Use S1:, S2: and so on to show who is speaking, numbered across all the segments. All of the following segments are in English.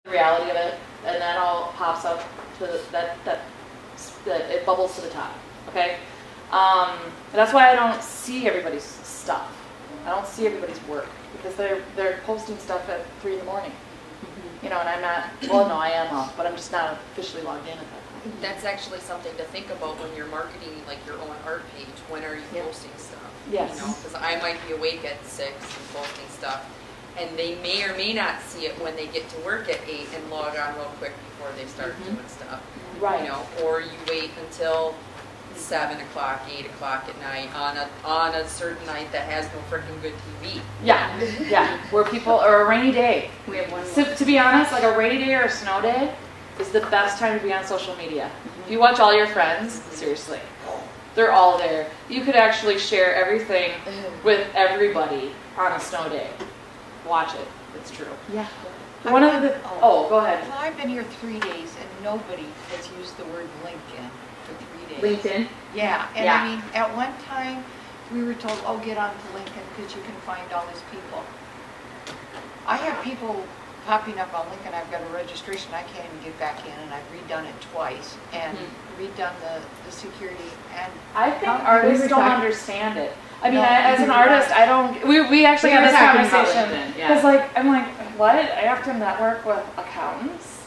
S1: reality of it, and that all pops up to that it bubbles to the top. Okay, that's why I don't see everybody's stuff. I don't see everybody's work because they're posting stuff at 3 in the morning. You know, and I'm not. Well, no, I am up, but I'm just not officially logged in at that point.
S2: That's actually something to think about when you're marketing like your own art page. When are you posting stuff?
S1: Yes.
S2: You know, because I might be awake at 6 and posting stuff. And they may or may not see it when they get to work at 8 and log on real quick before they start doing stuff.
S1: Right.
S2: You know, or you wait until 7 o'clock, 8 o'clock at night on a certain night that has no freaking good TV.
S1: Yeah, yeah. Where people, or a rainy day.
S3: We have one.
S1: So, to be honest, like a rainy day or a snow day is the best time to be on social media. If you watch all your friends, seriously, they're all there. You could actually share everything with everybody on a snow day. Watch it. It's true.
S3: Yeah.
S1: One of the go ahead.
S4: Well, I've been here 3 days and nobody has used the word LinkedIn for 3 days.
S3: LinkedIn?
S4: Yeah, and I mean, at one time we were told, oh, get onto LinkedIn because you can find all these people. I have people popping up on LinkedIn. I've got a registration. I can't even get back in, and I've redone it twice and redone the security. And
S1: I think artists don't understand it. I mean, as an artist, I don't. We actually had this conversation because, I'm like, what? I have to network with accountants?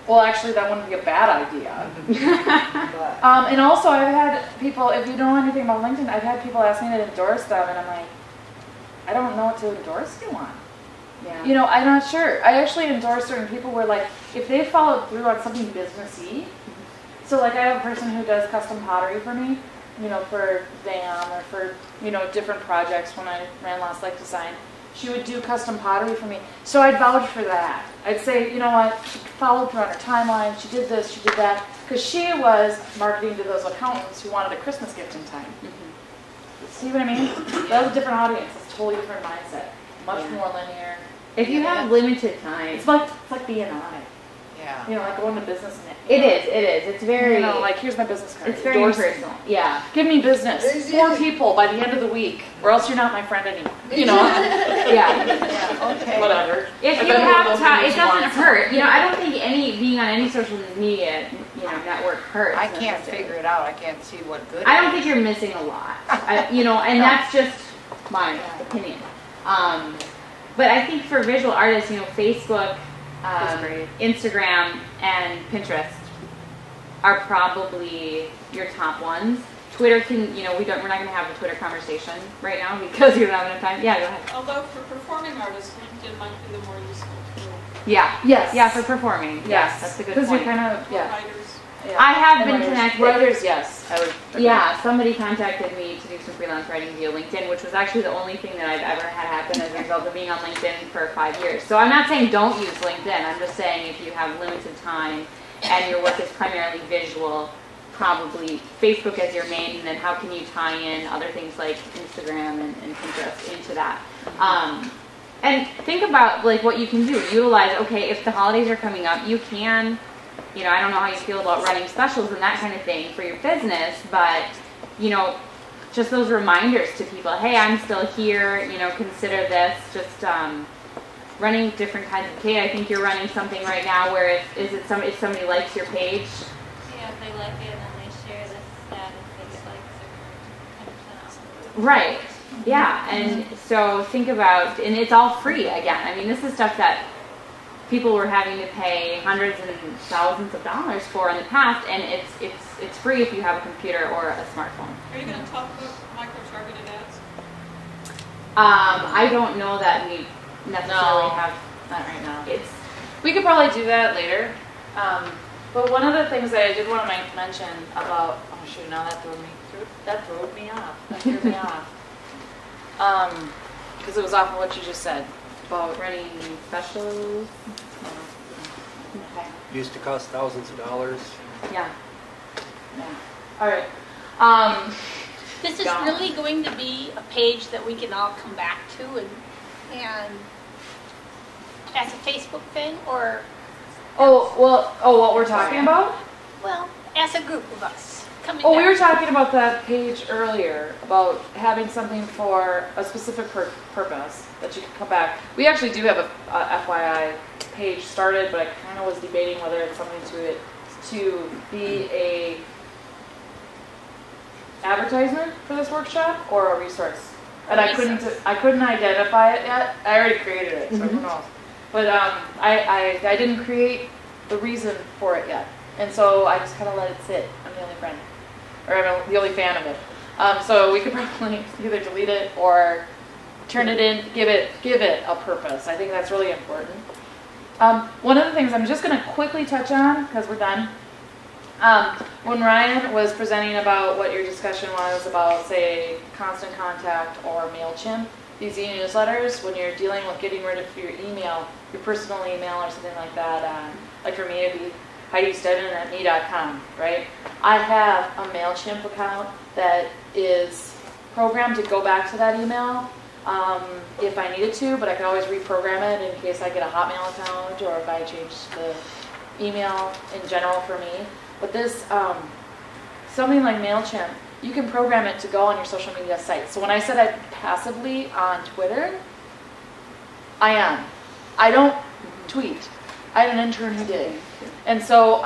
S1: Well, actually, that wouldn't be a bad idea. And also, I've had people. If you don't know anything about LinkedIn, I've had people ask me to endorse them, and I'm like, I don't know what to endorse you on.
S3: Yeah.
S1: You know, I'm not sure. I actually endorse certain people where, like, if they followed through on something businessy. So, like, I have a person who does custom pottery for me. You know, for VAM or for, you know, different projects when I ran Lost Life Design. She would do custom pottery for me. So I'd vouch for that. I'd say, you know what, she followed through on her timeline, she did this, she did that. Because she was marketing to those accountants who wanted a Christmas gift in time. See what I mean? That was a different audience. It's a totally different mindset. Much more linear.
S3: If you have limited time.
S1: It's like B&I.
S4: yeah.
S1: You know, like going to business.
S3: It is. It's very.
S1: You know, like, here's my business card.
S3: It's very personal. Yeah.
S1: Give me business. 4 people by the end of the week, or else you're not my friend anymore. You know?
S3: Yeah.
S4: Okay.
S1: Whatever.
S3: If you have time, it doesn't hurt. You know, I don't think being on any social media, network hurts.
S4: I can't figure it out. I can't see what good.
S3: I don't think you're missing a lot. And that's just my opinion. But I think for visual artists, Facebook, Instagram, and Pinterest are probably your top ones. Twitter can, we're not going to have a Twitter conversation right now because we don't have enough time. Yeah, go ahead.
S5: Although for performing artists, LinkedIn might be the more useful tool.
S3: Yeah.
S1: Yes.
S3: Yeah, for performing. Yes, that's a good point.
S1: Because you're kind of,
S5: Writers.
S1: Yeah.
S3: I have been connected.
S1: Writers, yes. I would agree.
S3: Yeah, somebody contacted me to do some freelance writing via LinkedIn, which was actually the only thing that I've ever had happen as a result of being on LinkedIn for 5 years. So I'm not saying don't use LinkedIn. I'm just saying if you have limited time and your work is primarily visual, probably Facebook as your main, and then how can you tie in other things like Instagram and Pinterest into that. And think about what you can do. Utilize, if the holidays are coming up, you can, I don't know how you feel about running specials and that kind of thing for your business, but, just those reminders to people, hey, I'm still here, consider this, just running different kinds of, I think you're running something right now where if somebody likes your page.
S6: Yeah, if they like it and they share the status, they like 10% off.
S3: Right. Yeah, and so think about, and it's all free again. I mean, this is stuff that people were having to pay hundreds and thousands of dollars for in the past, and it's free if you have a computer or a smartphone.
S5: Are you going to talk about micro-targeted ads?
S3: I don't know that we necessarily have
S1: not right now.
S3: We
S1: could probably do that later. But one of the things that I did want to mention about, now that threw me off. That threw me off. Because it was off of what you just said about
S3: running specials.
S1: Okay.
S7: Used to cost thousands of dollars.
S1: Yeah. All right.
S6: This is really going to be a page that we can all come back to and as a Facebook thing, or
S1: what we're talking about?
S6: Well, as a group of us.
S1: We were talking about that page earlier, about having something for a specific purpose that you can come back. We actually do have a FYI page started, but I kind of was debating whether it's something to be a advertisement for this workshop or a resource. And I couldn't identify it yet. I already created it, so who knows. But I didn't create the reason for it yet. And so I just kind of let it sit. I'm the only friend, or I'm the only fan of it. So we could probably either delete it or turn it in, give it a purpose. I think that's really important. One of the things I'm just going to quickly touch on, because we're done. When Ryan was presenting about what your discussion was about, say, Constant Contact or MailChimp, these e-newsletters, when you're dealing with getting rid of your email, your personal email or something like that, like for me it'd be Heidi Steadman at me.com, right? I have a MailChimp account that is programmed to go back to that email if I needed to, but I can always reprogram it in case I get a Hotmail account or if I change the email in general for me. But this, something like MailChimp, you can program it to go on your social media site. So when I said I'm passively on Twitter, I am. I don't tweet. I had an intern who did. And so,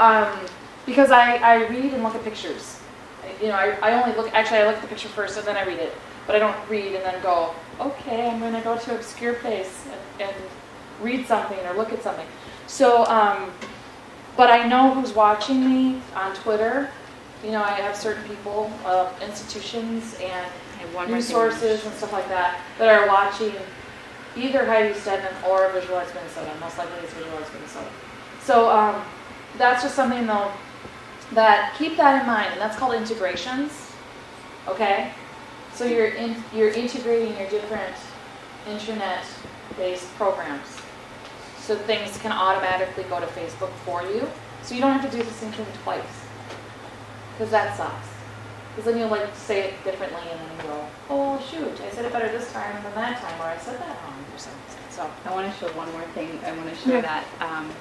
S1: because I read and look at pictures. I only look, actually I look at the picture first and then I read it. But I don't read and then go, okay, I'm going to go to an obscure place and read something or look at something. So, but I know who's watching me on Twitter. I have certain people, institutions and resources and stuff like that are watching either Heidi Steadman or Visualize Minnesota. Most likely it's Visualize Minnesota. So that's just something though that keep that in mind, and that's called integrations. Okay, so you're integrating your different internet-based programs, so things can automatically go to Facebook for you. So you don't have to do the same thing twice, because that sucks. Because then you'll say it differently, and then you go, oh shoot, I said it better this time than that time, or I said that wrong or something. So
S3: I want to show one more thing. I want to show that.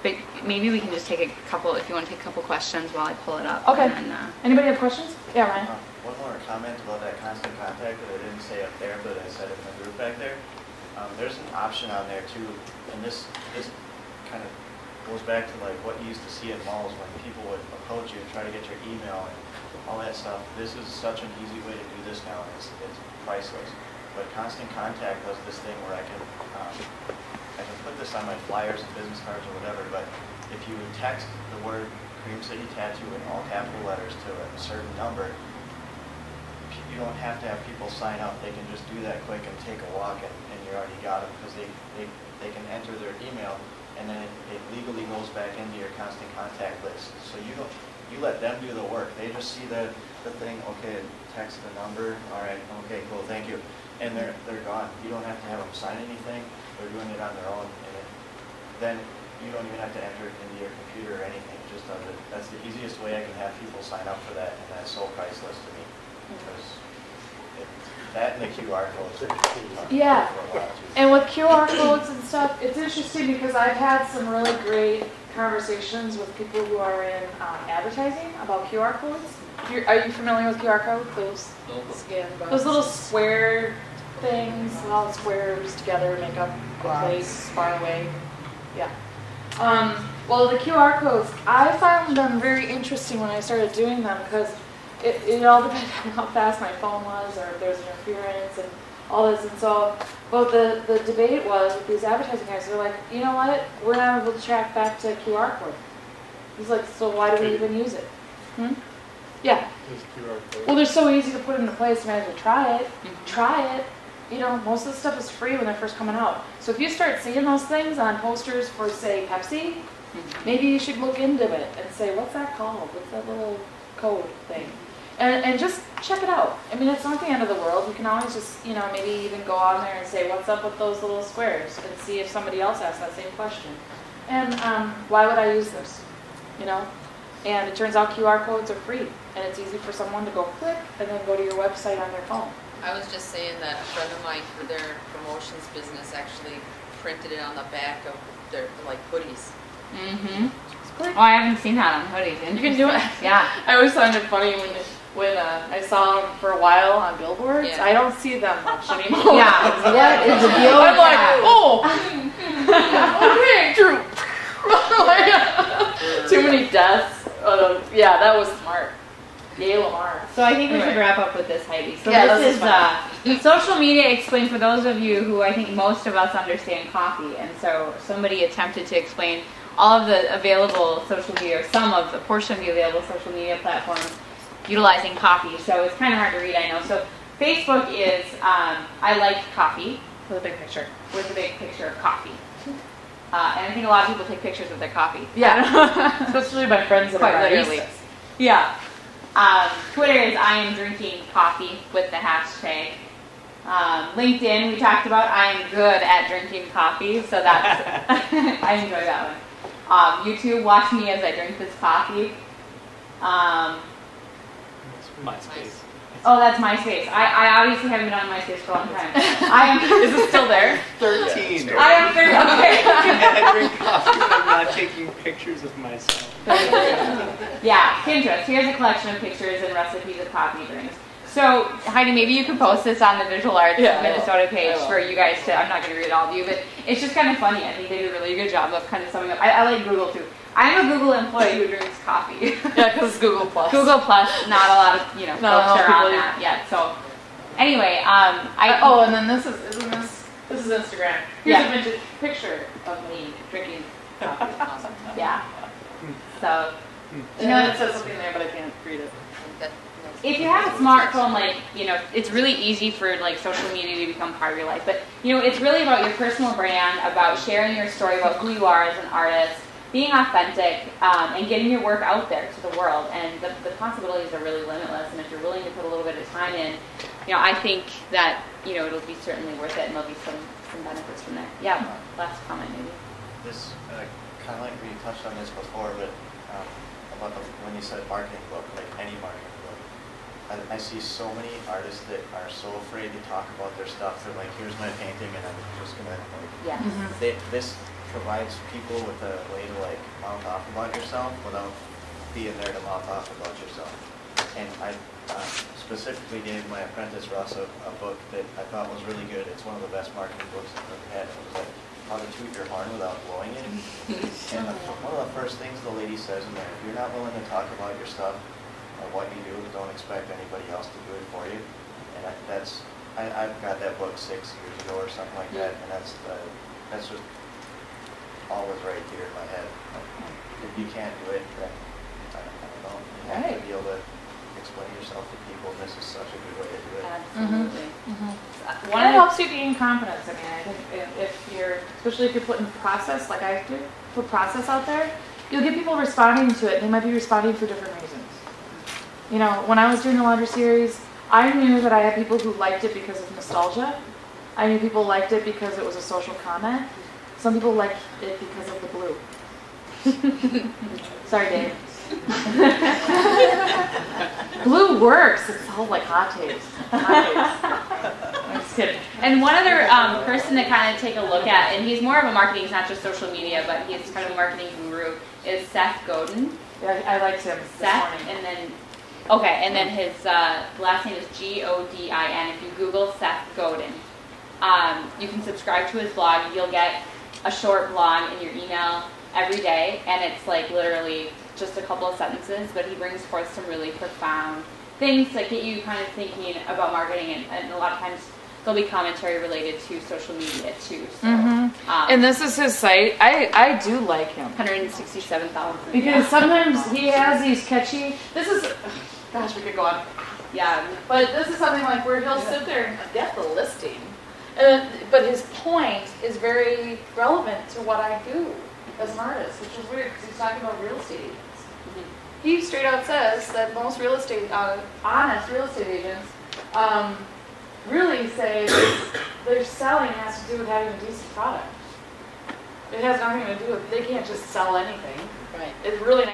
S3: But maybe we can just take a couple. If you want to take a couple questions while I pull it up.
S1: Okay.
S3: And then,
S1: anybody have questions? Yeah, Ryan.
S8: One more comment about that constant contact that I didn't say up there, but I said it in the group back there. There's an option on there too, and this kind of goes back to like what you used to see in malls when people would approach you and try to get your email and all that stuff. This is such an easy way to do this now, and it's priceless. But Constant Contact does this thing where I can put this on my flyers and business cards or whatever, but if you text the word Cream City Tattoo in all capital letters to a certain number, you don't have to have people sign up. They can just do that quick and take a walk, and you already got them, because they can enter their email, and then it legally goes back into your Constant Contact list. So you let them do the work. They just see the thing, okay, text the number, all right, okay, cool, thank you. And they're gone. You don't have to have them sign anything. They're doing it on their own. And then you don't even have to enter it into your computer or anything. It just does it. That's the easiest way I can have people sign up for that, and that's so priceless to me. Because that and the QR codes.
S1: Yeah. And with QR codes and stuff, it's interesting because I've had some really great conversations with people who are in advertising about QR codes. Are you familiar with QR codes? Those little square things, all the squares together make up a place far away. Yeah. Well, the QR codes, I found them very interesting when I started doing them, because it all depended on how fast my phone was, or if there was interference and all this. And so, but the debate was with these advertising guys, they're like, you know what, we're not able to track back to a QR code. He's like, so why do we even use it? Yeah. Well, they're so easy to put into place, you might as well try it. Try it. Most of the stuff is free when they're first coming out. So if you start seeing those things on posters for, say, Pepsi, maybe you should look into it and say, what's that called? What's that little code thing? And just check it out. I mean, it's not the end of the world. You can always just, maybe even go on there and say, what's up with those little squares? And see if somebody else asks that same question. And why would I use this? And it turns out QR codes are free. And it's easy for someone to go click and then go to your website on their phone.
S2: I was just saying that a friend of mine for their promotions business actually printed it on the back of their hoodies.
S3: Oh, I haven't seen that on hoodies.
S1: You can do it.
S3: Yeah.
S1: I always find it funny when I saw them for a while on billboards.
S2: Yeah.
S1: I don't see them much anymore.
S3: Yeah. What is the deal?
S1: I'm like, oh, okay, true. Yeah, that was smart. Yay, Lamar.
S3: So I think we should
S1: Anyway.
S3: wrap up with this, Heidi. So
S1: Yeah,
S3: this
S1: this
S3: is social media explained for those of you who I think most of us understand coffee. And so somebody attempted to explain all of the available social media, or some of the portion of the available social media platforms utilizing coffee. So it's kind of hard to read, I know. So Facebook is I like coffee
S1: With a big picture.
S3: with a big picture of coffee. And I think a lot of people take pictures of their coffee.
S1: Yeah. Especially my friends that
S3: Quite
S1: are
S3: literally.
S1: baristas.
S3: Yeah. Twitter is I am drinking coffee with the hashtag. LinkedIn, we talked about I am good at drinking coffee, so that's, I enjoy that one. YouTube, watch me as I drink this coffee.
S7: MySpace.
S3: Oh, that's MySpace. I obviously haven't been on MySpace for a long time.
S1: Is it still there?
S7: 13.
S3: I am very, okay.
S7: I drink coffee when I'm not taking pictures of myself.
S3: Yeah, Pinterest. Here's a collection of pictures and recipes of coffee drinks. So, Heidi, maybe you could post this on the Visual Arts Minnesota page for you guys to, I'm not going to read all of you, but it's just kind of funny. I think they did a really good job of kind of summing up. I like Google too. I'm a Google employee who drinks coffee.
S1: Yeah, because it's Google Plus.
S3: Google Plus, not a lot of, folks are on
S1: people
S3: that yet. So, anyway,
S1: and then this is Instagram. Here's
S3: Yeah.
S1: a vintage picture of me drinking coffee. Awesome.
S3: yeah. So,
S1: It says something there, but I can't read it.
S3: if you have a smartphone, it's really easy for social media to become part of your life. But it's really about your personal brand, about sharing your story about who you are as an artist, being authentic, and getting your work out there to the world. And the possibilities are really limitless. And if you're willing to put a little bit of time in, I think that it'll be certainly worth it, and there'll be some benefits from that. Yeah. Last comment, maybe.
S8: This, kind of like we touched on this before, but about when you said marketing book, like any marketing book, I see so many artists that are so afraid to talk about their stuff. They're like, here's my painting, and I'm just going to,
S3: Yeah.
S8: this provides people with a way to mouth off about yourself without being there to mouth off about yourself. And I specifically gave my apprentice Russ a book that I thought was really good. It's one of the best marketing books I've ever had. It was like How to Toot Your Horn Without Blowing It. And one of the first things the lady says in there, if you're not willing to talk about your stuff or what you do, don't expect anybody else to do it for you. And I've got that book 6 years ago or something like that, and that's just always right here in my head. If you can't do it, then I don't know. You have to be able to explain yourself to people. This is such a good way to do it.
S3: Absolutely.
S1: It helps you gain confidence. I mean, I think especially if you're putting process, like I do, put process out there, you'll get people responding to it. They might be responding for different reasons. When I was doing the laundry series, I knew that I had people who liked it because of nostalgia. I knew people liked it because it was a social comment. Some people liked it because of the blue. Sorry, Dave. Blue works. It's all like hot takes. I'm just kidding.
S3: And one other person to kind of take a look at, and he's more of a marketing, he's not just social media, but he's kind of a marketing guru, is Seth Godin.
S1: Yeah, I liked him this
S3: Seth,
S1: morning.
S3: and then his last name is Godin. If you Google Seth Godin, you can subscribe to his blog. You'll get a short blog in your email every day, and it's literally just a couple of sentences, but he brings forth some really profound things to get you kind of thinking about marketing, and a lot of times there'll be commentary related to social media too. So,
S1: And this is his site. I do like him.
S3: 167,000.
S1: Because sometimes he has these catchy, gosh, we could go on.
S3: Yeah.
S1: But this is something where he'll sit there and get the listing. But his point is very relevant to what I do as an artist, which is weird because he's talking about real estate agents. He straight out says that most honest real estate agents really say their selling has to do with having a decent product. It has nothing to do with, they can't just sell anything.
S2: Right.
S1: It's really